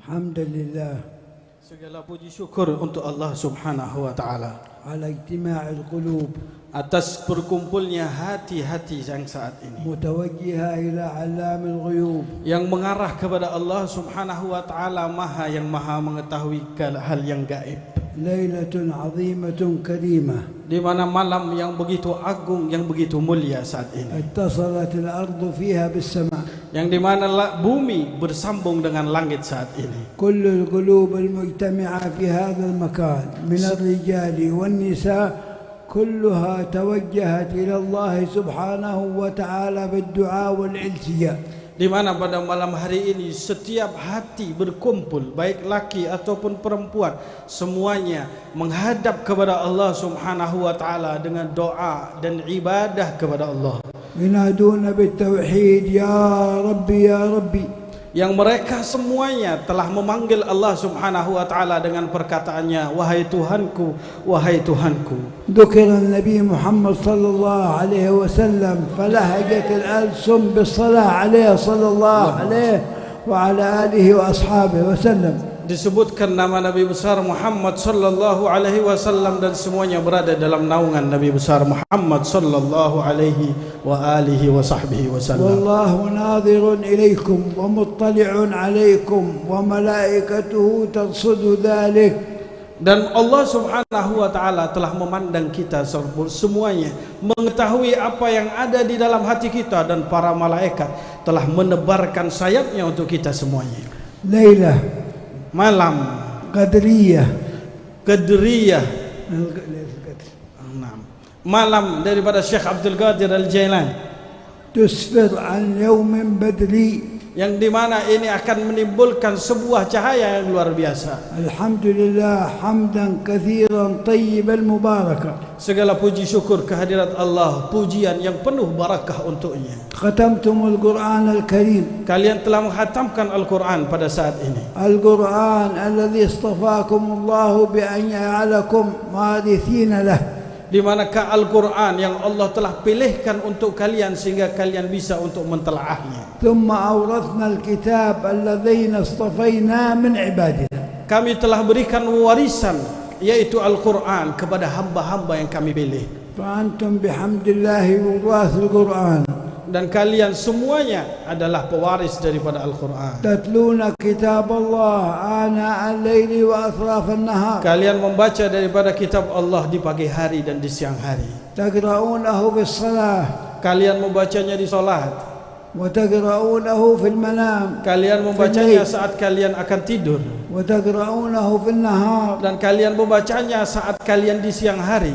Alhamdulillah. Segala puji syukur untuk Allah Subhanahu wa taala Ala ijtima'il qulub atas berkumpulnya hati-hati yang saat ini mutawajjiha ila 'allamil ghuyub yang mengarah kepada Allah Subhanahu wa taala yang maha mengetahui hal yang gaib. Lailatun 'azimatun karimah, di mana malam yang begitu agung, yang begitu mulia saat ini, ittasalatil ardu fiha bis sama', yang di mana bumi bersambung dengan langit saat ini. Kullul qulub al mujtami'a fi hadzal makan min ar-rijali wan nisa' كلها توجهت إلى الله سبحانه وتعالى بالدعاء والالتجاء. Di mana pada malam hari ini setiap hati berkumpul, baik laki ataupun perempuan, semuanya menghadap kepada Allah Subhanahu wa taala dengan doa dan ibadah kepada Allah. Yunaduna bitauhid, ya Rabbi ya Rabbi. Yang mereka semuanya telah memanggil Allah Subhanahu wa taala dengan perkataannya, wahai Tuhanku, wahai Tuhanku. Dzukira Nabi Muhammad sallallahu alaihi wasallam falahajat al-alsum bis-salah alaihi sallallahu alaihi wa ala alihi wa ashabihi wasallam. Disebutkan nama Nabi besar Muhammad sallallahu alaihi wasallam dan semuanya berada dalam naungan Nabi besar Muhammad sallallahu alaihi wa alihi wa sahbihi wasallam. Wallahu nadhirun ilaikum wa muttali'un alaikum wa malaikatuhu tarsudu dhalik. Dan Allah Subhanahu wa taala telah memandang kita semuanya, mengetahui apa yang ada di dalam hati kita, dan para malaikat telah menebarkan sayapnya untuk kita semuanya. Lailah, malam Qadrah, malam daripada Syekh Abdul Qadir Al-Jailani, tusfir an yawmin badri, yang dimana ini akan menimbulkan sebuah cahaya yang luar biasa. Alhamdulillah hamdan kathiran tayyiban mubaraka. Segala puji syukur kehadirat Allah, pujian yang penuh barakah untuknya. Khatamtumul Quran Al-Karim, kalian telah menghatamkan Al-Quran pada saat ini. Al-Quran alladhi istafakum Allah bi an ya'alakum warithina lah, di manakah Al-Quran yang Allah telah pilihkan untuk kalian sehingga kalian bisa untuk mentelaahnya. Thumma awrathna al-kitab alladhina istafayna min ibadina, kami telah berikan warisan yaitu Al-Quran kepada hamba-hamba yang kami pilih. Fa antum bihamdillahi warathul Quran, dan kalian semuanya adalah pewaris daripada Al-Quran. Tatluna kitab Allah ana al-laili wa atraf an-nahar, kalian membaca daripada kitab Allah di pagi hari dan di siang hari. Taqra'unahu bis salah, kalian membacanya di salat. Wa taqra'unahu fil manam, kalian membacanya saat kalian akan tidur. Wa taqra'unahu fil nahar, dan kalian membacanya saat kalian di siang hari.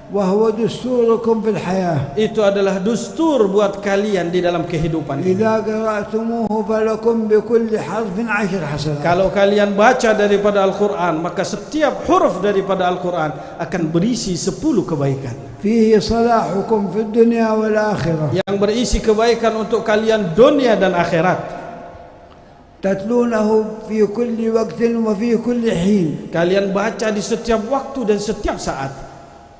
Wahwa dusturukum fil hayah, itu adalah dustur buat kalian di dalam kehidupan. Idza qara'tumuhu falakum bi kulli harfin 10 hasanat, kalau kalian baca daripada Al-Quran maka setiap huruf daripada Al-Quran akan berisi 10 kebaikan. Fihi salahukum fid dunya wal akhirah, yang berisi kebaikan untuk kalian dunia dan akhirat. Tatlunahu fi kulli waqtin wa fi kulli hin, kalian baca di setiap waktu dan setiap saat.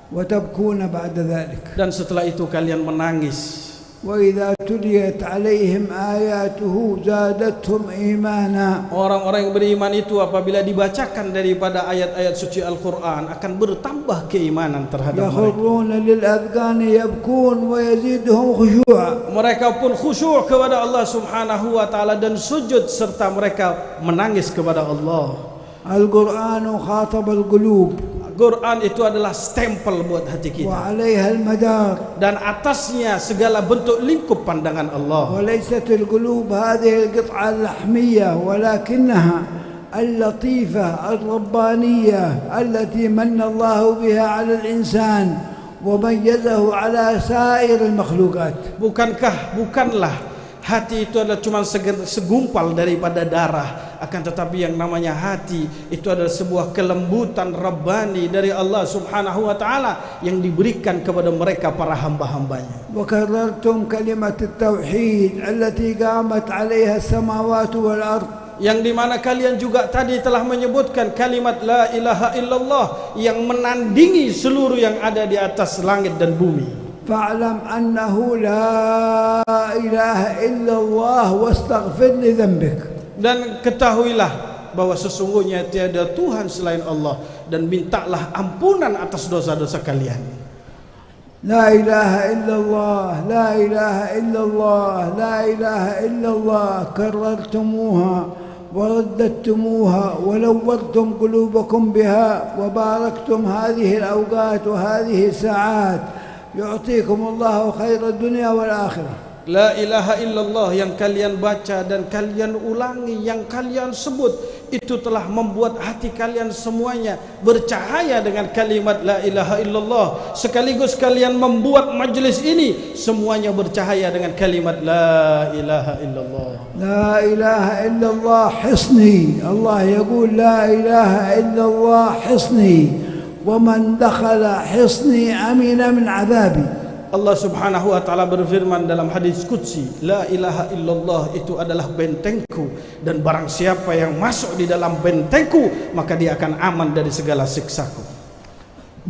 وتبكون بعد ذلك, dan setelah itu kalian menangis. وإذا تليت عليهم آياته زادتهم إيمانا, orang-orang yang beriman itu apabila dibacakan daripada ayat-ayat suci Al-Quran akan bertambah keimanan terhadap mereka. يخرون للأذقان يبكون ويزيدهم خشوعا, mereka pun khusyuk kepada Allah Subhanahu wa taala dan sujud serta mereka menangis kepada Allah. Al-Quran khatab al-qulub, Quran itu adalah stempel buat hati kita. Wa 'alaiha al-madar, dan atasnya segala bentuk lingkup pandangan Allah. Wa laysat al-qulub hadhihi al-qit'a al-lahmiyah walakinnaha al-latifah al-rabbaniyah allati manna Allah biha 'ala al-insan wa mayyazahu 'ala sa'ir al-makhluqat. Bukanlah hati itu adalah cuma segumpal daripada darah, akan tetapi yang namanya hati itu adalah sebuah kelembutan Rabbani dari Allah Subhanahu wa taala yang diberikan kepada mereka para hamba-hambanya. Wa karartum kalimat at-tauhid allati qamat 'alaiha as-samawati wal ard, yang dimana kalian juga tadi telah menyebutkan kalimat la ilaha illallah yang menandingi seluruh yang ada di atas langit dan bumi. Fa'lam annahu la ilaha illallah wastaghfir li dhanbik, dan ketahuilah bahwa sesungguhnya tiada Tuhan selain Allah, dan mintalah ampunan atas dosa-dosa kalian. La ilaha illallah, la ilaha illallah, la ilaha illallah, karartumuha ورددتموها ولورتم قلوبكم بها وباركتم هذه الأوقات وهذه الساعات يعطيكم الله خير الدنيا والآخرة. La ilaha illallah yang kalian baca dan kalian ulangi, yang kalian sebut, itu telah membuat hati kalian semuanya bercahaya dengan kalimat la ilaha illallah. Sekaligus kalian membuat majlis ini semuanya bercahaya dengan kalimat la ilaha illallah. La ilaha illallah hisni. Allah yaqul la ilaha illallah hisni. Wa man dakhala hisni amina min azabi. Allah subhanahu wa ta'ala berfirman dalam hadis qudsi, la ilaha illallah itu adalah bentengku, dan barang siapa yang masuk di dalam bentengku maka dia akan aman dari segala siksaku.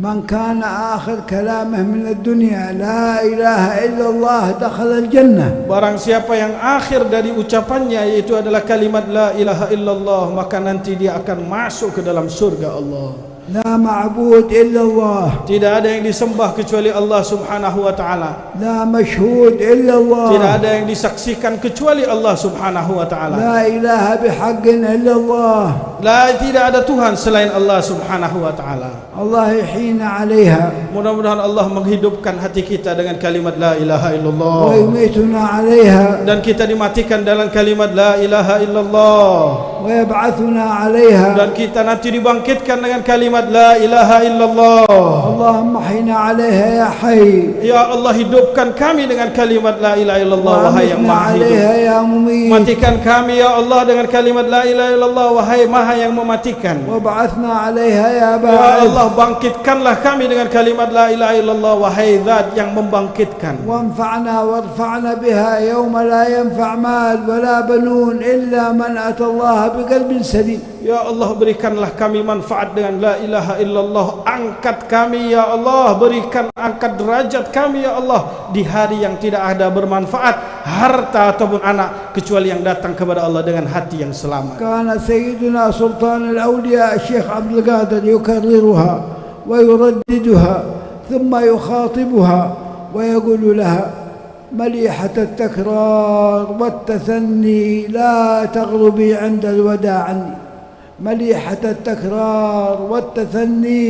Man kana akhir kalamah min ad-dunya la ilaha illallah dakhala al-jannah. Barang siapa yang akhir dari ucapannya yaitu adalah kalimat la ilaha illallah, maka nanti dia akan masuk ke dalam surga Allah. La ma'bud illallah. Tidak ada yang disembah kecuali Allah subhanahu wa ta'ala. La mashhud illallah. Tidak ada yang disaksikan kecuali Allah subhanahu wa ta'ala. La ilaha bihaqqin illallah. Tidak ada Tuhan selain Allah subhanahu wa ta'ala. Allah yuhyina 'alaiha. Mudah-mudahan Allah menghidupkan hati kita dengan kalimat la ilaha illallah. Wa yumituna 'alaiha. Dan kita dimatikan dalam kalimat la ilaha illallah. Wa yab'athuna 'alaiha. Dan kita nanti dibangkitkan dengan kalimat la ilaha illallah. Allahumma hina 'alaiha ya hayy. Ya Allah, hidupkan kami dengan kalimat la ilaha illallah, wahai yang maha hidup. Ya mumit. Matikan kami ya Allah dengan kalimat la ilaha illallah, wahai maha yang mematikan. Wa ba'athna 'alaiha ya ba'id. Ya Allah, bangkitkanlah kami dengan kalimat la ilaha illallah, wahai zat yang membangkitkan. Wanfa'na warfa'na biha yawma la yanfa' mal wa la banun illa man ata Allah biqalbin salim. Ya Allah, berikanlah kami manfaat dengan la ilaha illallah. Angkat kami ya Allah, berikan angkat derajat kami ya Allah di hari yang tidak ada bermanfaat harta ataupun anak kecuali yang datang kepada Allah dengan hati yang selamat. Kana sayyiduna sultan al-awliya Syekh Abdul Qadir yukarriruha wa yuraddiduha thumma yukhatibuha wa yaqulu laha مليحة التكرار والتثني لا تغربي عند الوداع عني. مليحة التكرار والتثني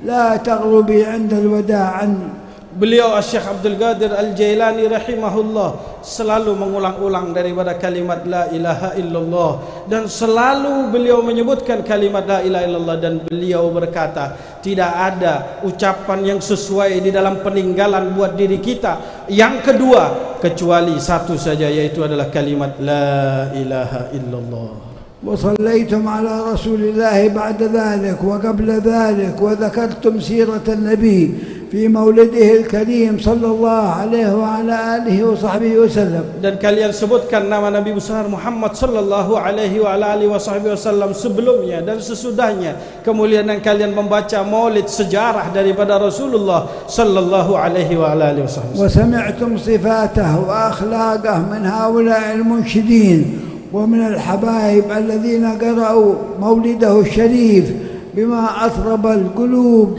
لا تغربي عند الوداع عني. Beliau Syekh Abdul Qadir Al-Jailani rahimahullah selalu mengulang-ulang daripada kalimat la ilaha illallah, dan selalu beliau menyebutkan kalimat la ilaha illallah, dan beliau berkata tidak ada ucapan yang sesuai di dalam peninggalan buat diri kita yang kedua kecuali satu saja, yaitu adalah kalimat la ilaha illallah. وصليتم على رسول الله بعد ذلك وقبل ذلك وذكرتم سيرة النبي في مولده الكريم صلى الله عليه وعلى آله وصحبه وسلم. Dan kalian sebutkan nama Nabi besar Muhammad sallallahu alaihi wa ala alihi wasallam sebelumnya dan sesudahnya. Kemudian kalian membaca maulid sejarah daripada Rasulullah sallallahu alaihi wa ala alihi wasallam. Wa sami'tum sifatahu wa akhlaqahu min haula'i al-munshidin ومن الحبايب الذين قرأوا مولده الشريف بما أطرب القلوب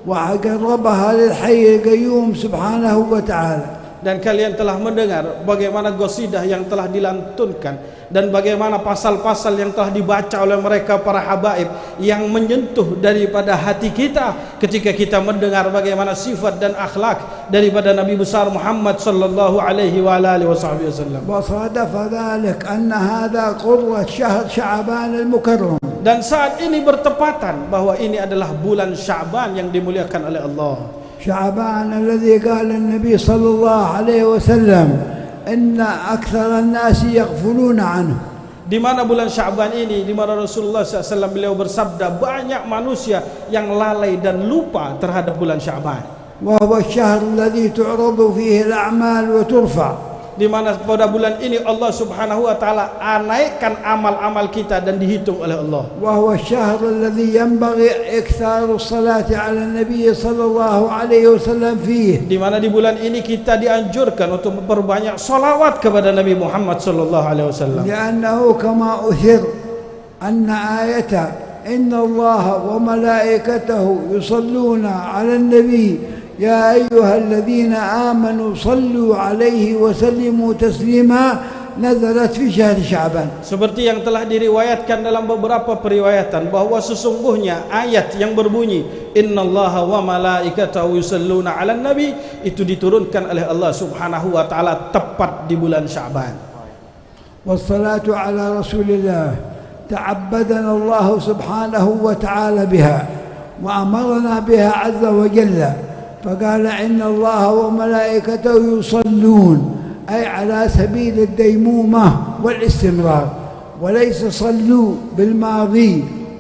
وقربها للحي القيوم سبحانه وتعالى. Dan kalian telah mendengar bagaimana qasidah yang telah dilantunkan dan bagaimana pasal-pasal yang telah dibaca oleh mereka para habaib yang menyentuh daripada hati kita ketika kita mendengar bagaimana sifat dan akhlak daripada Nabi besar Muhammad sallallahu alaihi wa alihi wasallam. Wa sadafa dhalik anna hadha qurrat syahr Sya'ban al-Mukarram. Dan saat ini bertepatan bahwa ini adalah bulan Sya'ban yang dimuliakan oleh Allah. شعبان الذي قال النبي صلى الله عليه وسلم إن أكثر الناس يغفلون عنه. Di mana bulan Sya'ban ini, di mana Rasulullah SAW beliau bersabda banyak manusia yang lalai dan lupa terhadap bulan Sya'ban. وهو الشهر الذي تعرض فيه الأعمال وترفع. Di mana pada bulan ini Allah Subhanahu wa taala naikkan amal-amal kita dan dihitung oleh Allah. Wa huwa asy-syahr alladhi yanbaghi iktharu sholati 'ala an-nabiy sallallahu alaihi wasallam fihi. Di mana di bulan ini kita dianjurkan untuk memperbanyak selawat kepada Nabi Muhammad sallallahu alaihi wasallam. Li'annahu kama uthir أن آية إن الله وملائكته يصلون على النبي يا أيها الذين آمنوا صلوا عليه وسلموا تسليما نزلت في شهر شعبان. Seperti yang telah diriwayatkan dalam beberapa periwayatan bahwa sesungguhnya ayat yang berbunyi innallaha wa malaikatahu yusalluna 'alan nabi itu diturunkan oleh Allah Subhanahu wa taala tepat di bulan Sya'ban. Wassalatu 'ala Rasulillah ta'abbadana Allah Subhanahu wa ta'ala biha wa amarna biha 'azza wa jalla. فقال إن الله وملائكته يصلون أي على سبيل الديمومة والاستمرار وليس صلوا بالماضي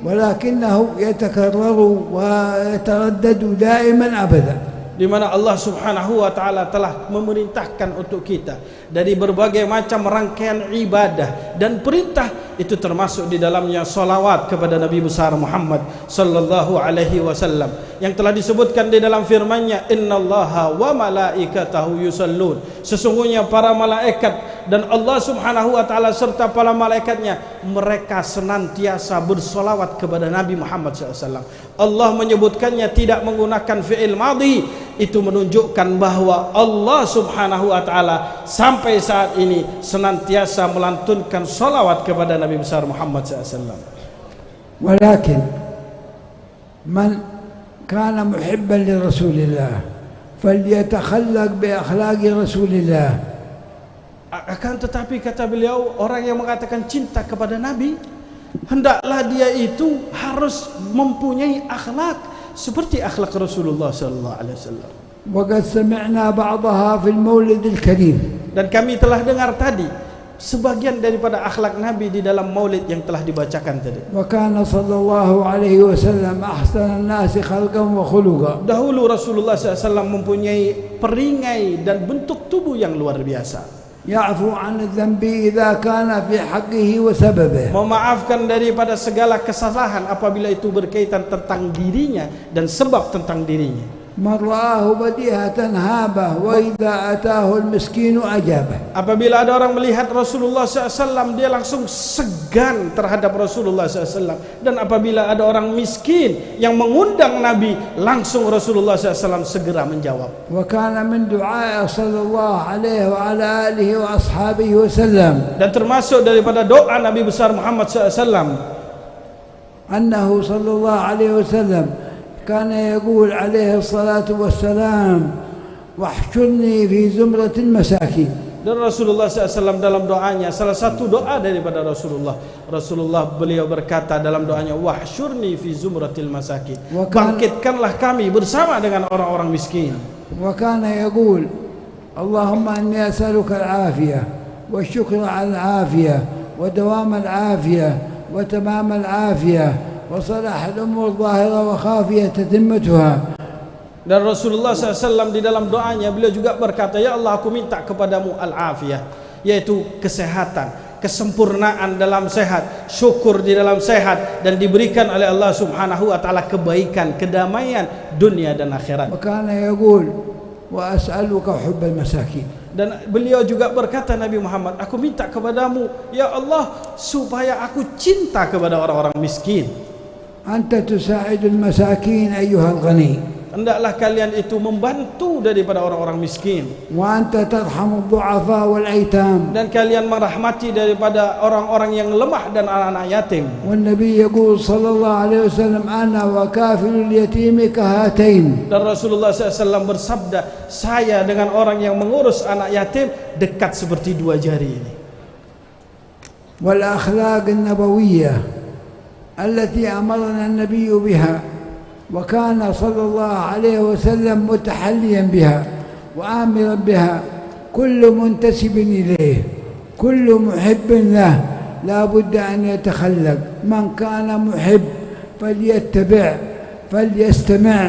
ولكنه يتكرر ويتردد دائما أبدا. Di mana Allah Subhanahu wa taala telah memerintahkan untuk kita dari berbagai macam rangkaian ibadah dan perintah itu termasuk di dalamnya salawat kepada Nabi besar Muhammad sallallahu alaihi wasallam yang telah disebutkan di dalam firman-Nya innallaha wa malaikatahu yusallun, sesungguhnya para malaikat dan Allah Subhanahu wa taala serta para malaikatnya mereka senantiasa bersolawat kepada Nabi Muhammad SAW. Allah menyebutkannya tidak menggunakan fi'il madhi, itu menunjukkan bahwa Allah Subhanahu wa taala sampai saat ini senantiasa melantunkan salawat kepada Nabi besar Muhammad SAW. Walakin man kana muhibban li Rasulillah falyatakhallaq bi akhlaqi Rasulillah. Akan tetapi kata beliau, orang yang mengatakan cinta kepada Nabi hendaklah dia itu harus mempunyai akhlak seperti akhlak Rasulullah sallallahu alaihi wasallam. وقد سمعنا بعضها في المولد الكريم. Dan kami telah dengar tadi sebagian daripada akhlak Nabi di dalam maulid yang telah dibacakan tadi. وكان صلى الله عليه وسلم أحسن الناس خلقا وخلقا. Dahulu Rasulullah SAW mempunyai peringai dan bentuk tubuh yang luar biasa. يعفو عن الذنب إذا كان في حقه وسببه. Memaafkan daripada segala kesalahan apabila itu berkaitan tentang dirinya dan sebab tentang dirinya. من رآه بديهة هابه وإذا أتاه المسكين أجابه. Apabila ada orang melihat Rasulullah SAW, dia langsung segan terhadap Rasulullah SAW. Dan apabila ada orang miskin yang mengundang Nabi, langsung Rasulullah SAW segera menjawab. وكان من دعاء صلى الله عليه وعلى آله وأصحابه وسلم. Dan termasuk daripada doa Nabi besar Muhammad SAW, أنه صلى الله عليه وسلم كان يقول عليه الصلاة والسلام واحشرني في زمرة المساكين. Dan Rasulullah SAW dalam doanya, salah satu doa daripada Rasulullah beliau berkata dalam doanya, wahsyurni fi zumratil masakin, bangkitkanlah kami bersama dengan orang-orang miskin. وكان يقول اللهم إني أسألك العافية والشكر على العافية ودوام العافية وتمام العافية وصلاح الأمور ظاهرة وخافية تتمتها. Dan Rasulullah SAW di dalam doanya beliau juga berkata, ya Allah, aku minta kepadamu al-afiyah, yaitu kesehatan, kesempurnaan dalam sehat, syukur di dalam sehat, dan diberikan oleh Allah Subhanahu wa taala kebaikan, kedamaian dunia dan akhirat. وكان يقول وأسألك حب المساكين. Dan beliau juga berkata, Nabi Muhammad, aku minta kepadamu ya Allah supaya aku cinta kepada orang-orang miskin. أنت تساعد المساكين أيها الغني. Hendaklah kalian itu membantu daripada orang-orang miskin. وأنت ترحم الضعفاء والأيتام. Dan kalian merahmati daripada orang-orang yang lemah dan anak-anak yatim. والنبي يقول صلى الله عليه وسلم أنا وكافل اليتيم كهاتين. Dan Rasulullah SAW bersabda, saya dengan orang yang mengurus anak yatim dekat seperti dua jari ini. والأخلاق النبوية التي أمرنا النبي بها وكان صلى الله عليه وسلم متحليا بها وآمرا بها كل منتسب إليه كل محب له لا بد أن يتخلق. من كان محب فليتبع فليستمع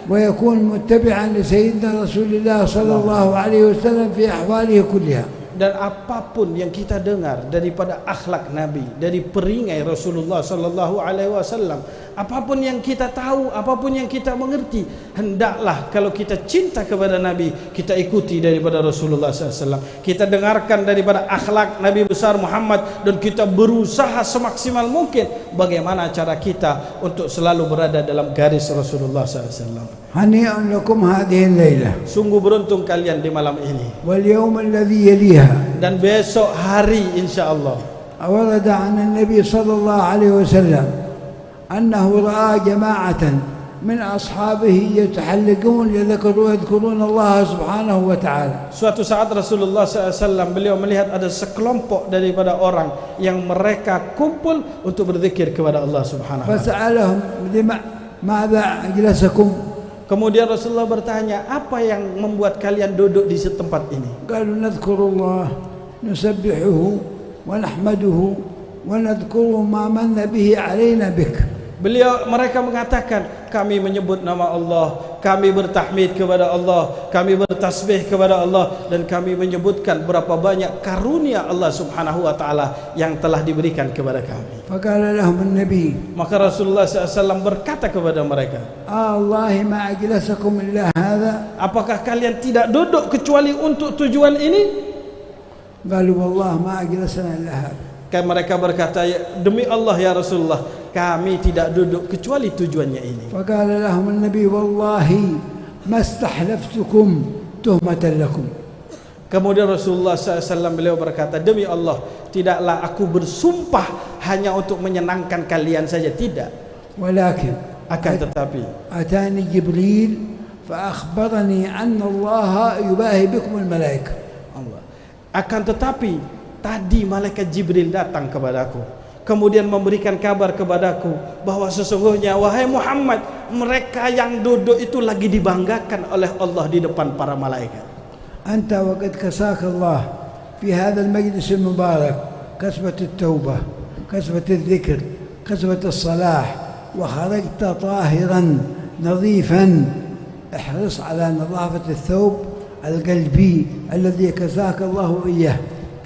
ويكون متبعا لسيدنا رسول الله صلى الله عليه وسلم في أحواله كلها. dan apapun yang kita dengar daripada akhlak Nabi, dari peringai Rasulullah sallallahu alaihi wasallam, apapun yang kita tahu, apapun yang kita mengerti, hendaklah kalau kita cinta kepada Nabi, kita ikuti daripada Rasulullah sallallahu alaihi wasallam. Kita dengarkan daripada akhlak Nabi besar Muhammad, dan kita berusaha semaksimal mungkin bagaimana cara kita untuk selalu berada dalam garis Rasulullah sallallahu alaihi wasallam. Hani'un lakum hadhihi al-lailah. Sungguh beruntung kalian di malam ini. Wal yawm alladhi yaliha. Dan besok hari insyaallah. Warada 'an an-nabi sallallahu alaihi wasallam annahu ra'a jama'atan min ashabihi yatahalliqun yadhkuruna Allah subhanahu wa ta'ala. Suatu saat Rasulullah SAW beliau melihat ada sekelompok daripada orang yang mereka kumpul untuk berzikir kepada Allah subhanahu wa ta'ala. Fas'alahum ma'adha ajlasakum. Kemudian Rasulullah bertanya, apa yang membuat kalian duduk di tempat ini? Qalu nadhkurullah nusabbihuhu wa nahmaduhu wa nadhkuru ma manna bihi 'alaina bik. Mereka mengatakan, kami menyebut nama Allah, kami bertahmid kepada Allah, kami bertasbih kepada Allah, dan kami menyebutkan berapa banyak karunia Allah subhanahu wa ta'ala yang telah diberikan kepada kami. Faqala lahum an-nabi, maka Rasulullah SAW berkata kepada mereka, Allahi ma ajlasakum illa hadha. Apakah kalian tidak duduk kecuali untuk tujuan ini? Qalu wallah ma ajlasana illa hadha. Mereka berkata, demi Allah ya Rasulullah, kami tidak duduk kecuali tujuannya ini. Faqala lahum an-nabi wallahi mastahlaftukum tuhmatan lakum. Kemudian Rasulullah SAW beliau berkata, demi Allah, tidaklah aku bersumpah hanya untuk menyenangkan kalian saja, tidak. Walakin, akan tetapi, atani Jibril fa akhbarani anna Allah yubahi bikum al-malaikah. Allah. Akan tetapi tadi malaikat Jibril datang kepadaku, kemudian memberikan kabar kepadaku bahwa sesungguhnya wahai Muhammad, mereka yang duduk itu lagi dibanggakan oleh Allah di depan para malaikat. Anta wa qad kasaka Allah fi hadha al-majlis al-mubarak kasbat at-taubah, kasbat adh-dhikr, kasbat as-salah, wa kharajta tahiran nadhifan. ihris ala nadhafat ath-thawb al-qalbi alladhi kasaka Allah iyyah.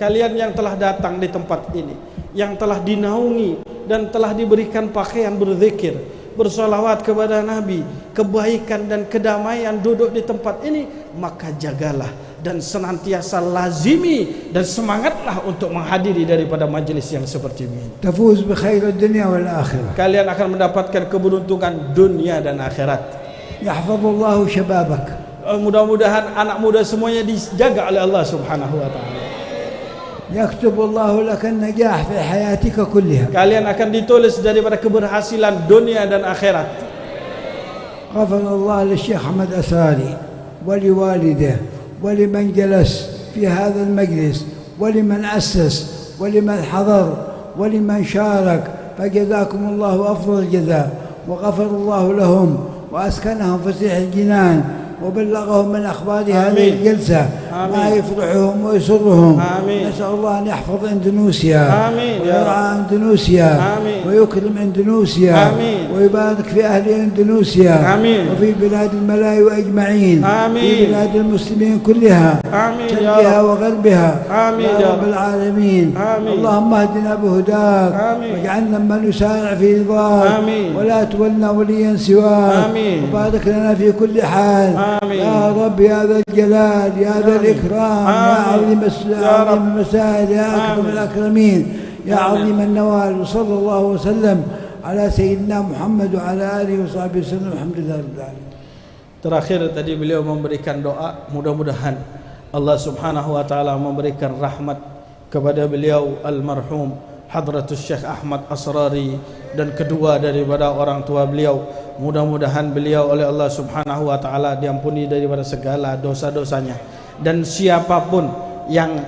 Kalian yang telah datang di tempat ini, yang telah dinaungi dan telah diberikan pakaian berzikir, bersolawat kepada Nabi, kebaikan dan kedamaian duduk di tempat ini, maka jagalah dan senantiasa lazimi dan semangatlah untuk menghadiri daripada majelis yang seperti ini. Tafuz bi khairid dunya wal akhirah. Kalian akan mendapatkan keberuntungan dunia dan akhirat. Yahfazullahu syababak. Mudah-mudahan anak muda semuanya dijaga oleh Allah Subhanahu wa taala. Yaktubullahu laka an-najah fi hayatika kulliha. Kalian akan ditulis daripada keberhasilan dunia dan akhirat. Ghafarallahu li-Syekh Ahmad Asari wa liwalidihi wa liman jalas fi hadha al-majlis wa liman assas wa liman hadar wa liman sharak, fajazakumullahu afdal al-jazaa wa ghafarallahu lahum wa askanahum fasih al-jinan وبلغهم من أخبار هذه الجلسة ما يفرحهم ويسرهم. نسأل الله أن يحفظ إندونيسيا ويرعى إندونيسيا ويكرم إندونيسيا ويبارك في أهل إندونيسيا وفي بلاد الملايو أجمعين، في بلاد المسلمين كلها، شرقها وغربها، يا رب العالمين. اللهم اهدنا بهداك واجعلنا من يسارع في رضاك ولا تولنا وليا سواك، وبارك لنا في كل حال. يا رب يا ذا الجلال يا ذا الإكرام يا عظيم المسائل يا أكرم الأكرمين يا عظيم النوال. وصلى الله وسلم على سيدنا محمد وعلى آله وصحبه وسلم. الحمد لله رب العالمين. Terakhir tadi beliau memberikan doa, mudah-mudahan Allah Subhanahu wa taala memberikan rahmat kepada beliau almarhum Hadratus Syekh Ahmad Asrari dan kedua daripada orang tua beliau. Mudah-mudahan beliau oleh Allah Subhanahu wa taala diampuni daripada segala dosa-dosanya, dan siapapun yang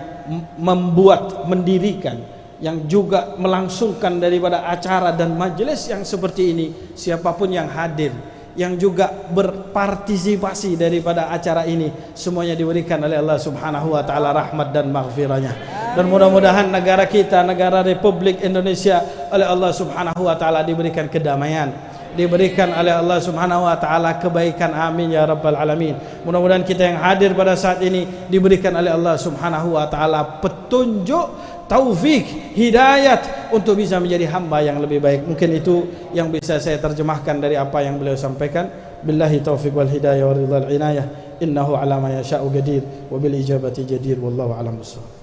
mendirikan, yang juga melangsungkan daripada acara dan majelis yang seperti ini, siapapun yang hadir, yang juga berpartisipasi daripada acara ini, semuanya diberikan oleh Allah Subhanahu wa taala rahmat dan maghfirahnya. Dan mudah-mudahan negara kita, negara Republik Indonesia, oleh Allah Subhanahu wa taala diberikan kedamaian, diberikan oleh Allah Subhanahu wa taala kebaikan, amin ya rabbal alamin. Mudah-mudahan kita yang hadir pada saat ini diberikan oleh Allah Subhanahu wa taala petunjuk, taufik, hidayat untuk bisa menjadi hamba yang lebih baik. Mungkin itu yang bisa saya terjemahkan dari apa yang beliau sampaikan. Billahi taufiq wal hidayah wa ridhal inayah, innahu ala ma yasha'u qadir wa bil ijabati jadir, wallahu a'lam bissawab.